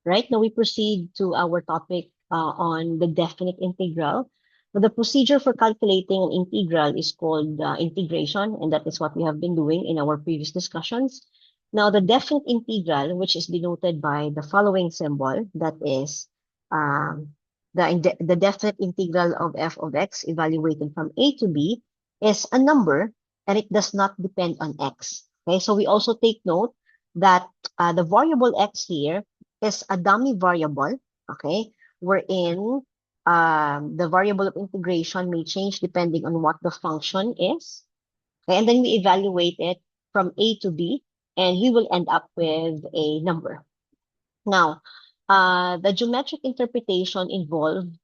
Right now, we proceed to our topic on the definite integral. But the procedure for calculating an integral is called integration, and that is what we have been doing in our previous discussions. Now, the definite integral, which is denoted by the following symbol, that is um, the definite integral of f of x evaluated from a to b, is a number, and it does not depend on x. Okay, so we also take note that the variable x here is a dummy variable, okay, wherein the variable of integration may change depending on what the function is. Okay, and then we evaluate it from A to B, and we will end up with a number. Now, the geometric interpretation involved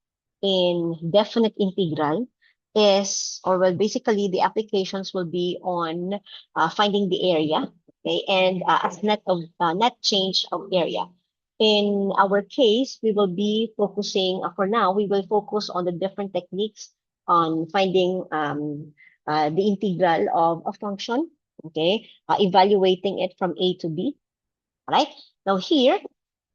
in definite integral is, or well, basically the applications will be on finding the area, okay, and as net change of area. In our case, we will be focusing, for now, we will focus on the different techniques on finding the integral of a function, okay, evaluating it from A to B, right? Now here,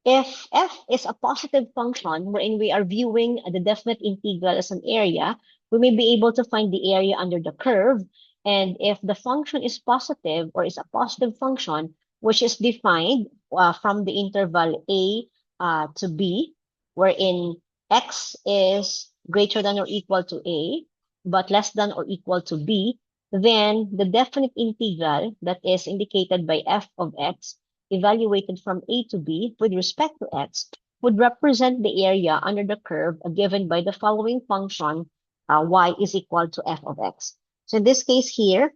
if f is a positive function wherein we are viewing the definite integral as an area, we may be able to find the area under the curve. And if the function is positive or is a positive function, which is defined from the interval a to b, wherein x is greater than or equal to a, but less than or equal to b, then the definite integral that is indicated by f of x evaluated from A to B with respect to x would represent the area under the curve given by the following function, y is equal to f of x. So in this case here,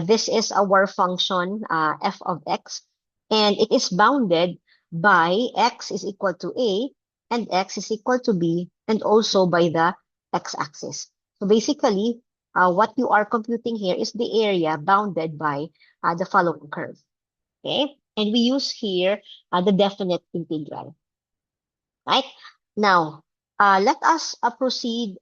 this is our function f of x, and it is bounded by x is equal to a and x is equal to b, and also by the x-axis. So basically, what you are computing here is the area bounded by the following curve. Okay? And we use here the definite integral, right? Now, let us proceed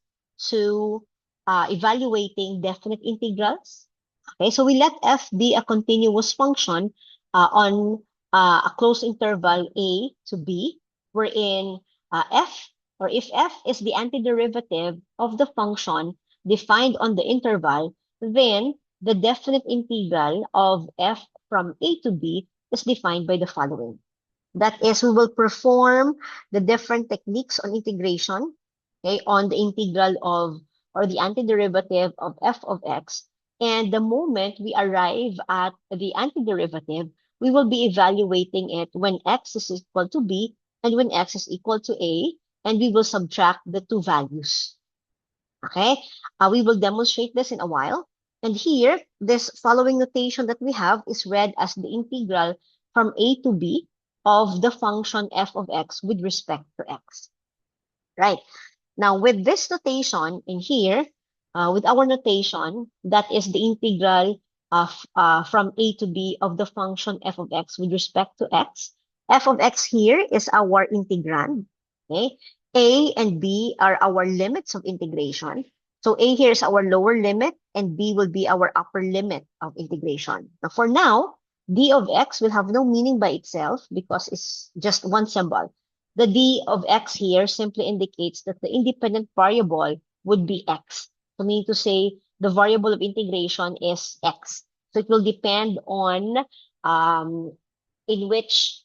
to evaluating definite integrals. Okay, so we let f be a continuous function on a closed interval a to b, wherein f, or if f is the antiderivative of the function defined on the interval, then the definite integral of f from a to b is defined by the following. That is, we will perform the different techniques on integration, okay, on the integral of, or the antiderivative of f of x. And the moment we arrive at the antiderivative, we will be evaluating it when x is equal to b and when x is equal to a, and we will subtract the two values. Okay, we will demonstrate this in a while. And here, this following notation that we have is read as the integral from a to b of the function f of x with respect to x. Right. Now, with this notation in here, with our notation, that is the integral of from a to b of the function f of x with respect to x. F of x here is our integrand. Okay. A and b are our limits of integration. So a here is our lower limit and b will be our upper limit of integration. Now, for now, d of x will have no meaning by itself because it's just one symbol. The d of x here simply indicates that the independent variable would be x. So meaning to say the variable of integration is x. So it will depend on in which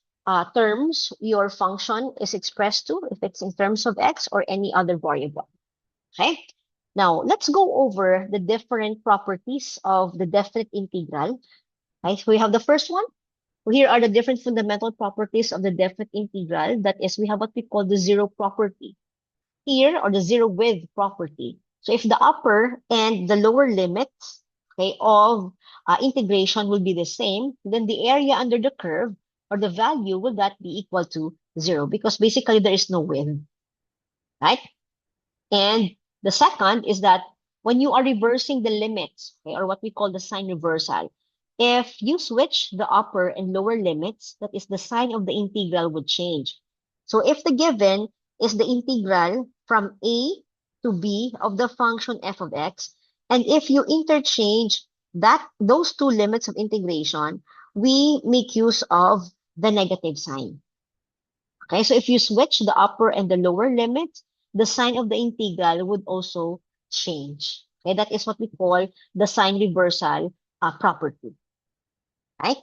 terms your function is expressed to, if it's in terms of x or any other variable. Okay? Now, let's go over the different properties of the definite integral. Right? So we have the first one. Here are the different fundamental properties of the definite integral. That is, we have what we call the zero property here, or the zero width property. So if the upper and the lower limits, okay, of integration will be the same, then the area under the curve or the value will not be equal to zero because basically there is no width, right? And the second is that when you are reversing the limits, okay, or what we call the sign reversal, if you switch the upper and lower limits, that is the sign of the integral would change. So if the given is the integral from a to b of the function f of x, and if you interchange those two limits of integration, we make use of the negative sign. Okay, so if you switch the upper and the lower limits, the sign of the integral would also change. Okay, that is what we call the sign reversal property. Right?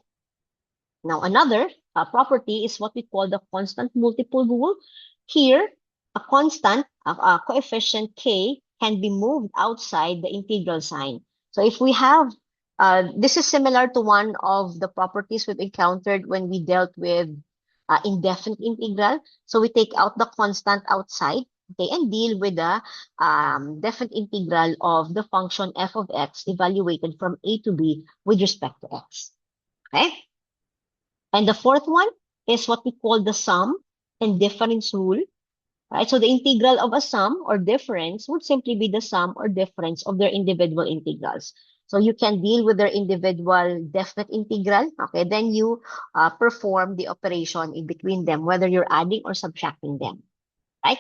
Now, another property is what we call the constant multiple rule. Here, a constant, a coefficient k can be moved outside the integral sign. So if we have, this is similar to one of the properties we've encountered when we dealt with indefinite integral. So we take out the constant outside, okay, and deal with the definite integral of the function f of x evaluated from a to b with respect to x. Okay? And the fourth one is what we call the sum and difference rule, right? So the integral of a sum or difference would simply be the sum or difference of their individual integrals. So you can deal with their individual definite integral, okay? Then you perform the operation in between them, whether you're adding or subtracting them, right?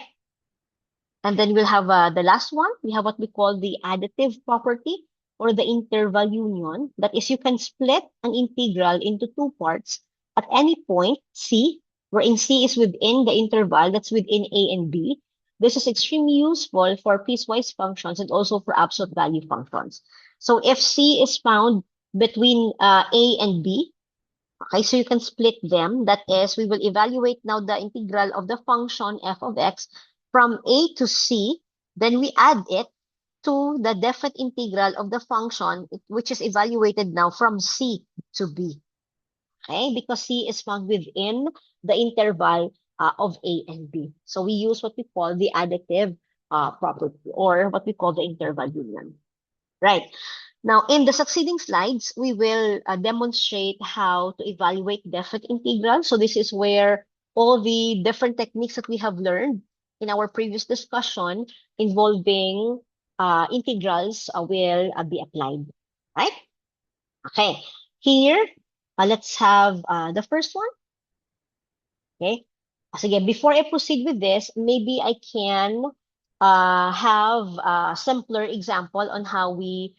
And then we'll have the last one. We have what we call the additive property or the interval union. That is, you can split an integral into two parts at any point, C, wherein C is within the interval that's within A and B. This is extremely useful for piecewise functions and also for absolute value functions. So if C is found between A and B, okay, so you can split them. That is, we will evaluate now the integral of the function f of x from a to c. Then we add it to the definite integral of the function, which is evaluated now from c to b. Okay, because c is found within the interval of a and b. So we use what we call the additive property or what we call the interval union. Right. Now, in the succeeding slides, we will demonstrate how to evaluate definite integral. So this is where all the different techniques that we have learned in our previous discussion involving integrals will be applied. Right? Okay. Here, let's have the first one. Okay. Sige, before I proceed with this, maybe I can have a simpler example on how we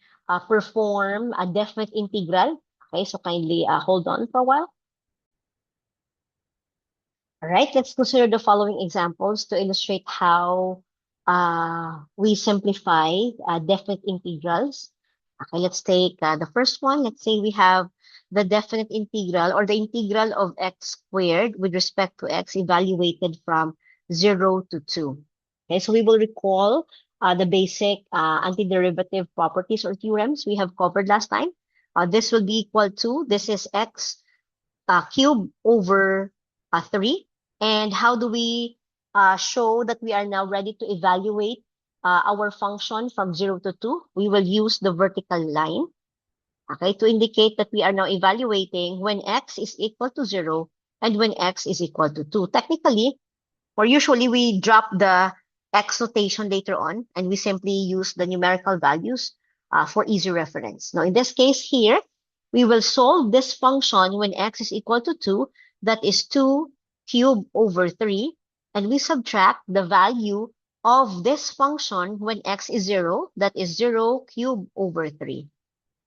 perform a definite integral. Okay, so kindly hold on for a while. All right, let's consider the following examples to illustrate how we simplify definite integrals. Okay, let's take the first one. Let's say we have the definite integral or the integral of x squared with respect to x evaluated from 0 to 2. Okay, so we will recall the basic antiderivative properties or theorems we have covered last time. This will be equal to, this is x cubed over 3. And how do we show that we are now ready to evaluate our function from 0 to 2? We will use the vertical line, okay, to indicate that we are now evaluating when x is equal to 0 and when x is equal to 2. Technically, or usually we drop the x notation later on and we simply use the numerical values for easy reference. Now, in this case here, we will solve this function when x is equal to 2. That is 2 cubed over 3. And we subtract the value of this function when x is 0. That is 0 cubed over 3.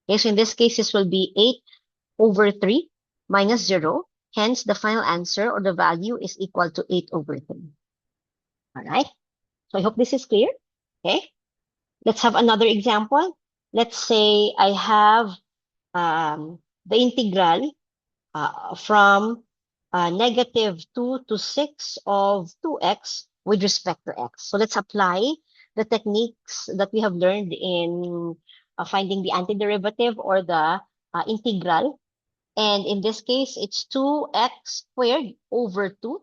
Okay, so in this case, this will be 8 over 3 minus 0. Hence, the final answer or the value is equal to 8 over 3. All right. So I hope this is clear. Okay. Let's have another example. Let's say I have the integral from -2 to 6 of 2x with respect to x. So let's apply the techniques that we have learned in finding the antiderivative or the integral. And in this case, it's 2x squared over 2.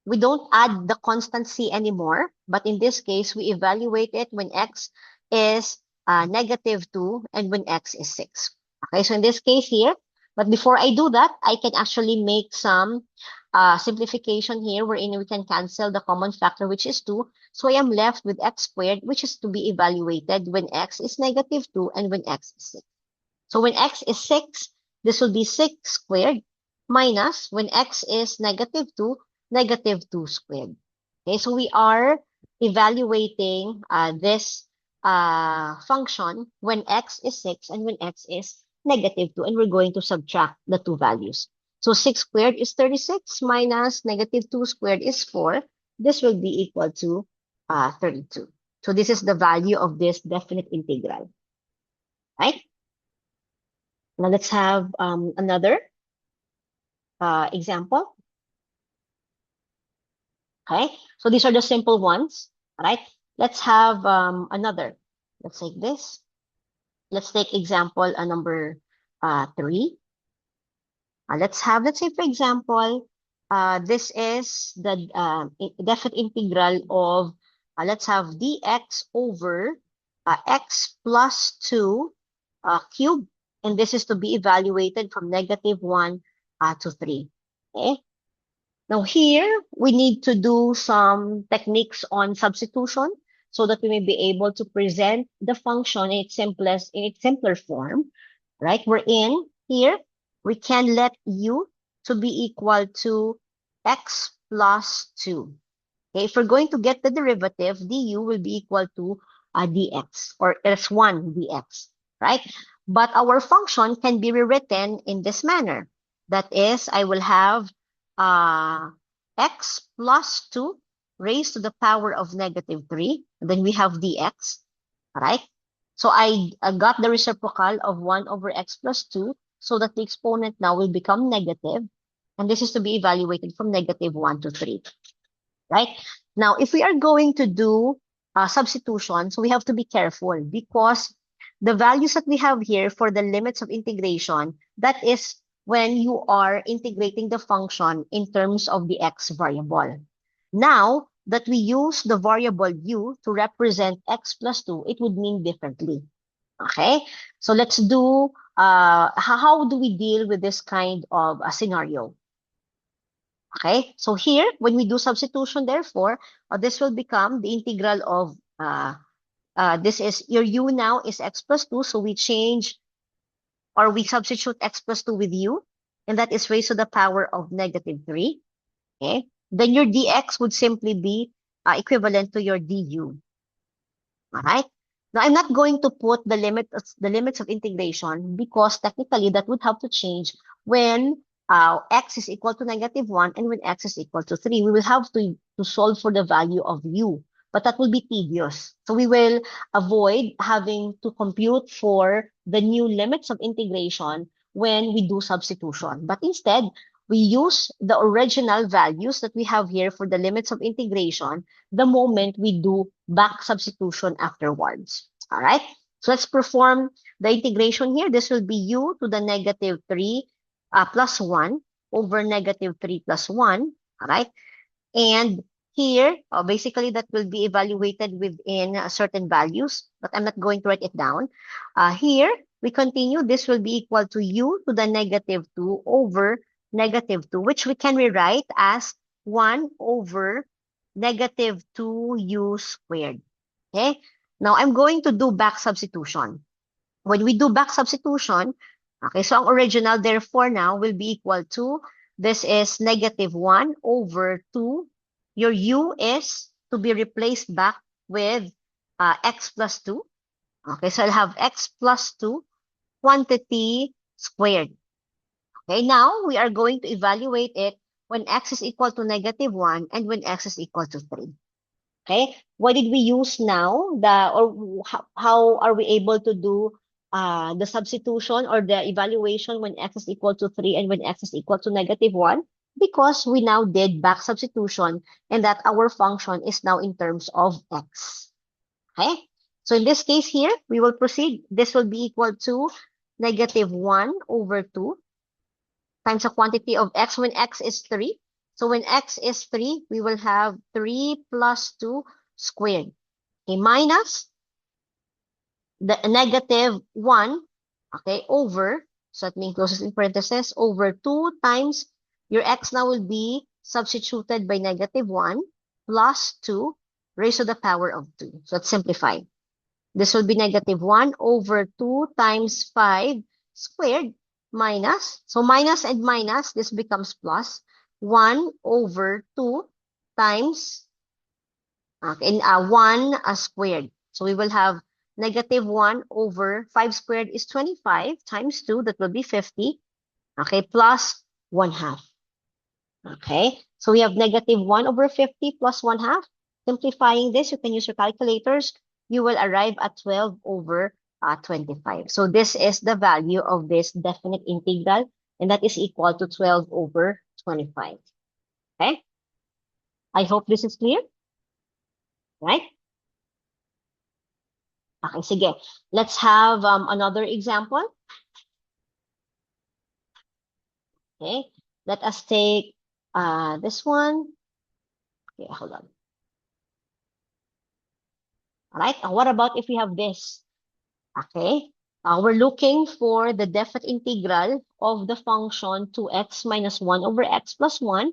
We don't add the constant c anymore, but in this case, we evaluate it when x is -2 and when x is 6. Okay, so in this case here, but before I do that, I can actually make some simplification here wherein we can cancel the common factor, which is 2. So I am left with x squared, which is to be evaluated when x is -2 and when x is 6. So when x is 6, this will be 6 squared minus when x is -2, -2 squared. Okay, so we are evaluating this function when x is 6 and when x is -2, and we're going to subtract the two values. So 6 squared is 36 minus negative 2 squared is 4. This will be equal to 32. So this is the value of this definite integral, right? Now let's have another example. Okay, so these are the simple ones, right? Let's have another. Let's take this. Let's take example number 3. Let's say, for example, this is the definite integral of, let's have dx over x plus 2 cubed. And this is to be evaluated from -1 to 3. Okay. Now here, we need to do some techniques on substitution so that we may be able to present the function in its simpler form, right? We're in here, we can let u to be equal to x plus 2. Okay, if we're going to get the derivative, du will be equal to dx, or s1 dx, right? But our function can be rewritten in this manner. That is, I will have uh, x plus 2 raised to the power of -3. And then we have dx, right? So I got the reciprocal of 1 over x plus 2, so that the exponent now will become negative. And this is to be evaluated from -1 to 3, right? Now, if we are going to do substitution, so we have to be careful because the values that we have here for the limits of integration, that is when you are integrating the function in terms of the x variable. Now that we use the variable u to represent x plus 2, it would mean differently. Okay, so let's do, how do we deal with this kind of a scenario? Okay, so here, when we do substitution, therefore, this will become the integral of, this is, your u now is x plus 2, so we change, or we substitute x plus 2 with u, and that is raised to the power of -3. Okay, then your dx would simply be equivalent to your du. All right. Now, I'm not going to put the limits of integration because technically that would have to change when x is equal to -1 and when x is equal to 3. We will have to solve for the value of u, but that will be tedious. So we will avoid having to compute for the new limits of integration when we do substitution. But instead, we use the original values that we have here for the limits of integration the moment we do back substitution afterwards. All right, so let's perform the integration here. This will be u to the -3 plus 1 over -3 plus 1. All right, and here, basically, that will be evaluated within certain values, but I'm not going to write it down. Here, we continue. This will be equal to u to the -2 over -2, which we can rewrite as 1 over -2u squared. Okay? Now, I'm going to do back substitution. When we do back substitution, okay, so ang original, therefore, now will be equal to, this is -1 over 2. Your u is to be replaced back with x plus 2. Okay, so I'll have x plus 2 quantity squared. Okay, now we are going to evaluate it when x is equal to -1 and when x is equal to 3. Okay, what did we use now? How are we able to do the substitution or the evaluation when x is equal to 3 and when x is equal to -1? Because we now did back substitution and that our function is now in terms of x. Okay, so in this case here, we will proceed. This will be equal to -1 over 2 times the quantity of x when x is 3. So when x is 3, we will have 3 plus 2 squared. Okay, minus the -1, okay, over, so that means closes in parentheses, over 2 times your x now will be substituted by -1 plus 2 raised to the power of 2. So let's simplify. This will be -1 over 2 times 5 squared minus, so minus and minus, this becomes plus 1 over 2 times, okay, 1 squared. So we will have -1 over 5 squared is 25 times 2, that will be 50. Okay, plus 1/2. Okay, so we have negative 1 over 50 plus 1/2. Simplifying this, you can use your calculators. You will arrive at 12 over 25. So this is the value of this definite integral, and that is equal to 12 over 25. Okay, I hope this is clear, right? Okay, sige. Let's have another example. Okay, let us take this one. Okay, hold on. All right, what about if we have this? Okay, we're looking for the definite integral of the function 2x minus 1 over x plus 1.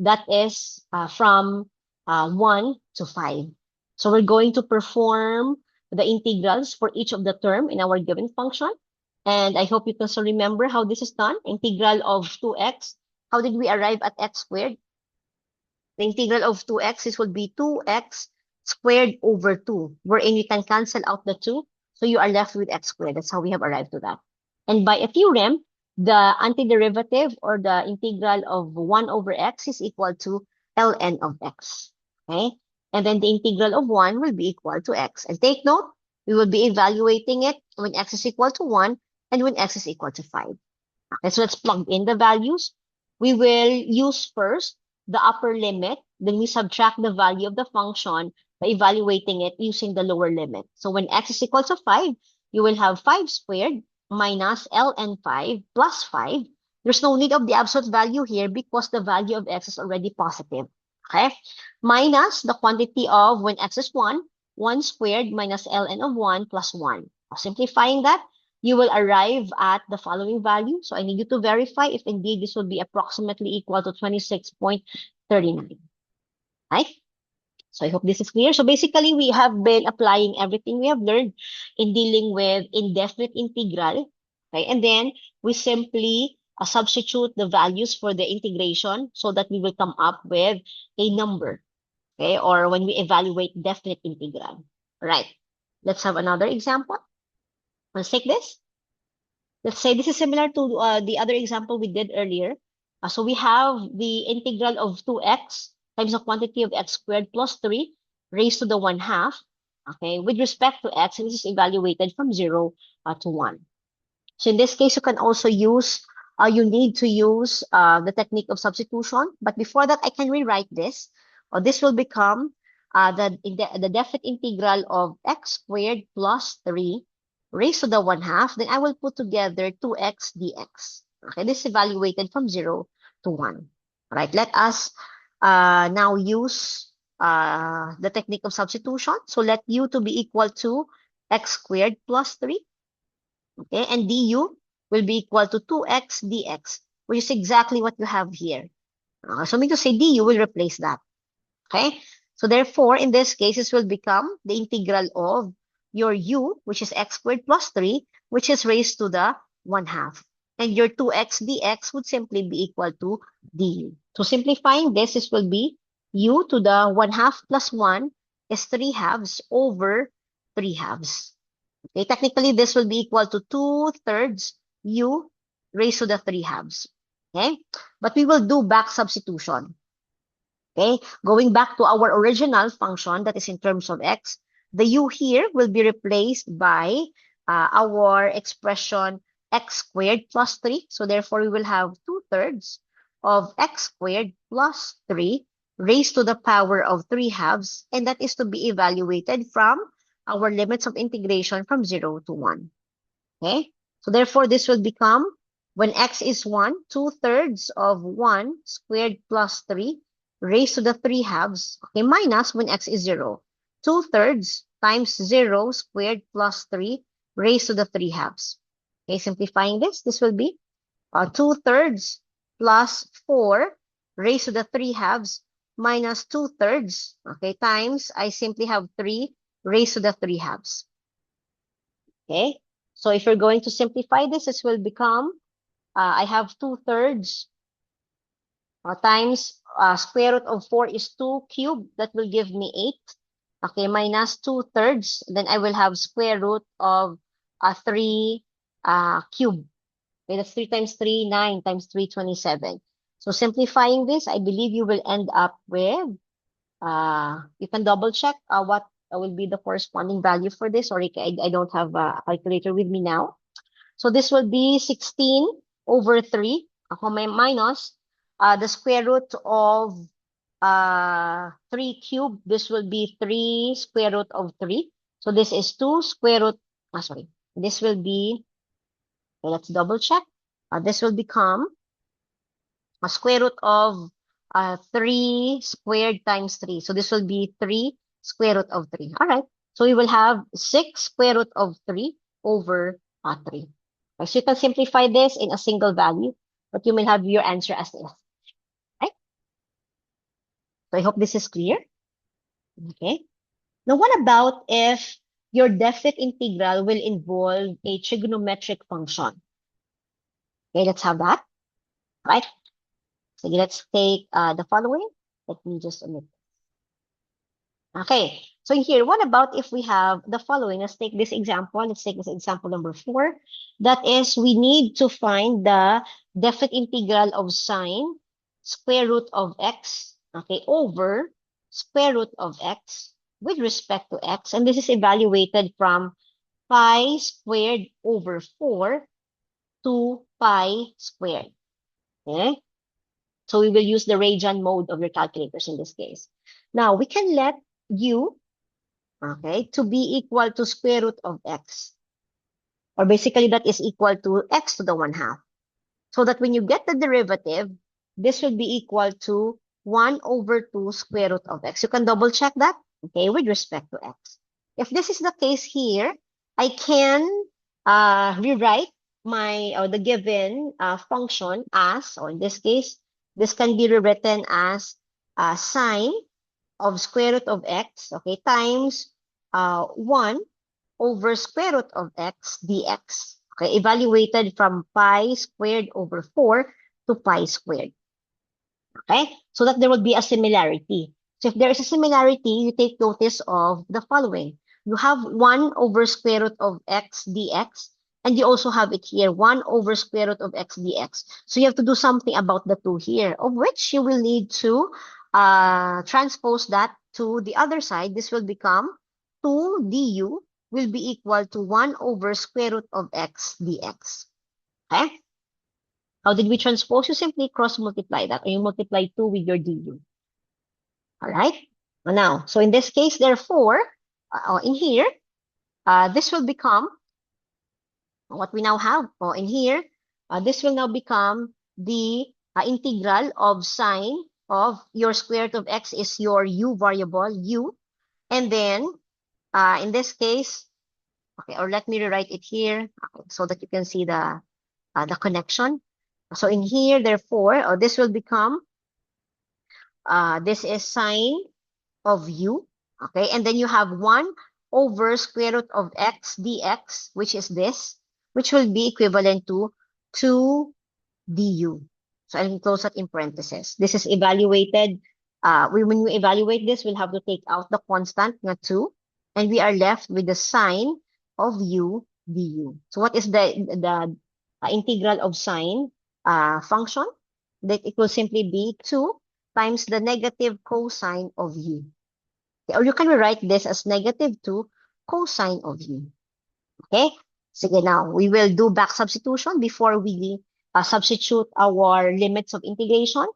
That is from 1 to 5. So we're going to perform the integrals for each of the term in our given function. And I hope you can still remember how this is done. Integral of 2x. How did we arrive at x squared? The integral of 2x, this would be 2x squared over 2, wherein you can cancel out the 2. So you are left with x squared. That's how we have arrived to that. And by a theorem, the antiderivative or the integral of 1 over x is equal to ln of x. Okay? And then the integral of 1 will be equal to x. And take note, we will be evaluating it when x is equal to 1 and when x is equal to 5. Okay, so let's plug in the values. We will use first the upper limit, then we subtract the value of the function by evaluating it using the lower limit. So when x is equal to 5, you will have 5 squared minus ln 5 plus 5. There's no need of the absolute value here because the value of x is already positive. Okay? Minus the quantity of when x is 1, 1 squared minus ln of 1 plus 1. Simplifying that, you will arrive at the following value. So I need you to verify if indeed this will be approximately equal to 26.39. Right? So I hope this is clear. So basically, we have been applying everything we have learned in dealing with indefinite integral. Okay? And then we simply substitute the values for the integration so that we will come up with a number. Okay? Or when we evaluate definite integral. Right. Let's have another example. Let's take this. Let's say this is similar to the other example we did earlier. So we have the integral of 2x times the quantity of x squared plus 3 raised to the 1/2. Okay, with respect to x, and this is evaluated from 0 to 1. So in this case, you can also use, you need to use the technique of substitution. But before that, I can rewrite this. This will become the definite integral of x squared plus 3 raised to the 1/2. Then I will put together 2x dx. Okay, this is evaluated from 0 to 1. All right, let us now use the technique of substitution. So let u to be equal to x squared plus 3. Okay, and du will be equal to 2x dx, which is exactly what you have here. So mean to say du will replace that. Okay, so therefore, in this case, this will become the integral of your u, which is x squared plus 3, which is raised to the 1/2. And your 2x dx would simply be equal to du. So simplifying this will be u to the 1/2 plus 1 is 3/2 over 3/2. Okay, technically, this will be equal to 2/3 u raised to the 3/2. Okay, but we will do back substitution. Okay, going back to our original function, that is in terms of x, the u here will be replaced by our expression x squared plus 3. So therefore, we will have 2/3 of x squared plus 3 raised to the power of 3/2, and that is to be evaluated from our limits of integration from 0 to 1. Okay, so therefore, this will become, when x is 1, 2/3 of 1 squared plus 3 raised to the 3/2, okay, minus when x is 0. 2/3 times 0 squared plus 3 raised to the 3/2. Okay, simplifying this will be 2/3 plus 4 raised to the 3/2 minus 2/3, okay, times, I simply have 3 raised to the 3/2. Okay, so if you're going to simplify this will become, I have 2/3 times square root of 4 is 2 cubed. That will give me 8. Okay, minus 2/3. Then I will have square root of 3 cubed. Okay, that's 3 times 3, 9 times 3, 27. So simplifying this, I believe you will end up with, you can double check what will be the corresponding value for this. Sorry, I don't have a calculator with me now. So this will be 16 over 3, minus the square root of 3 cubed. This will be 3 square root of 3. So this is 2 square root, sorry, this will be, okay, let's double check. This will become a square root of 3 squared times 3. So this will be 3 square root of 3. All right. So we will have 6 square root of 3 over 3. Okay, so you can simplify this in a single value, but you will have your answer as this. Right? So I hope this is clear. Okay. Now, what about if your definite integral will involve a trigonometric function? Okay, let's have that. Right? So let's take the following. Let me just omit. Okay, so here, what about if we have the following? Let's take this example. Let's take this example number 4. That is, we need to find the definite integral of sine square root of x, okay, over square root of x with respect to x. And this is evaluated from pi squared over 4 to pi squared. Okay, so we will use the radian mode of your calculators in this case. Now, we can let u, okay, to be equal to square root of x. Or basically, that is equal to x to the 1/2. So that when you get the derivative, this will be equal to 1 over 2 square root of x. You can double check that, okay, with respect to x. If this is the case here, I can rewrite the given function as, or in this case, this can be rewritten as sine of square root of x, okay, times 1 over square root of x dx. Okay, evaluated from pi squared over 4 to pi squared. Okay, so that there would be a similarity. So if there is a similarity, you take notice of the following. You have 1 over square root of x dx, and you also have it here, 1 over square root of x dx. So you have to do something about the 2 here, of which you will need to transpose that to the other side. This will become 2 du will be equal to 1 over square root of x dx. Okay? How did we transpose? You simply cross multiply that, or you multiply 2 with your du. All right? Now, so in this case, therefore, in here, this will become what we now have. In here, this will now become the integral of sine of your square root of x is your u variable, u. And then, in this case, okay, or let me rewrite it here so that you can see the connection. So in here, therefore, this will become, this is sine of u, okay? And then you have 1 over square root of x dx, which is this, which will be equivalent to 2 du. So I'll close that in parentheses. This is evaluated, when we evaluate this, we'll have to take out the constant, na 2, and we are left with the sine of u du. So what is the integral of sine function? That it will simply be 2 times the negative cosine of u. Okay, or you can rewrite this as negative 2 cosine of u. Okay? Sige, now, we will do back substitution before we substitute our limits of integration.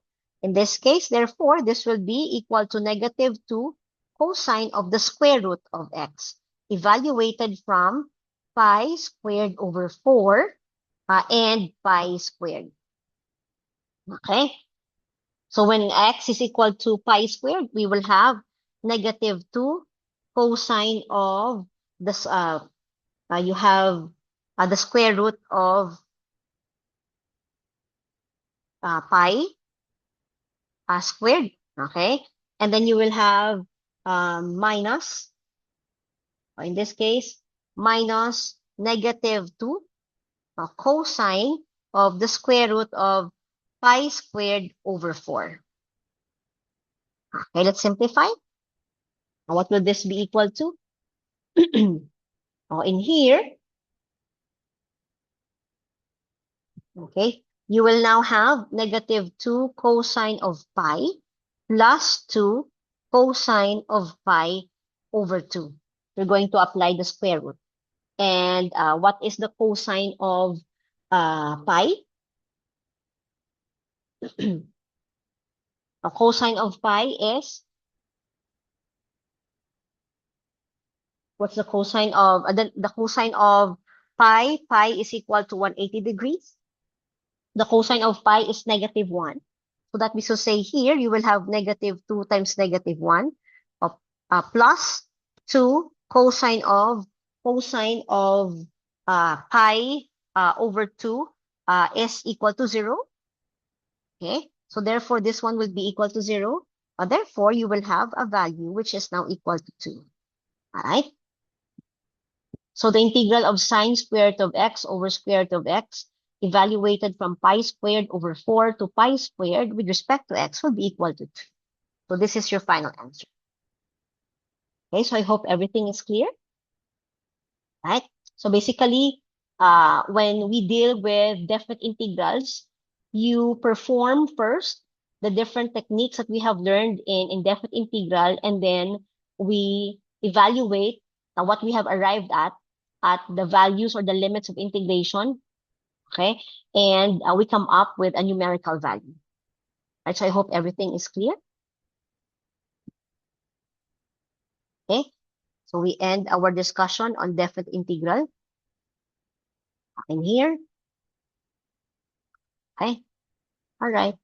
In this case, therefore, this will be equal to negative 2 cosine of the square root of x, evaluated from pi squared over 4 and pi squared. Okay? So when x is equal to pi squared, we will have negative 2 cosine of this, you have the square root of pi squared, okay? And then you will have minus, or in this case, minus negative 2 cosine of the square root of pi squared over 4. Okay, let's simplify. What will this be equal to? In here, Okay, you will now have -2 cosine of pi plus 2 cosine of pi over 2. We're going to apply the square root. And what is the cosine of pi? The cosine of pi is, what's the cosine of, the cosine of pi? Pi is equal to 180 degrees. The cosine of pi is -1. So that means to say here, you will have -2 times -1 of, plus 2 cosine of pi over 2 is equal to 0. Okay, so therefore this one will be equal to 0. Therefore, you will have a value which is now equal to 2. All right. So the integral of sine squared of x over square root of x evaluated from pi squared over 4 to pi squared with respect to x will be equal to 2. So this is your final answer. Okay, so I hope everything is clear, right? So basically, when we deal with definite integrals, you perform first the different techniques that we have learned in indefinite integral, and then we evaluate what we have arrived at the values or the limits of integration, okay? And we come up with a numerical value. Right, so I hope everything is clear. Okay, so we end our discussion on definite integral. I'm here. Okay, all right.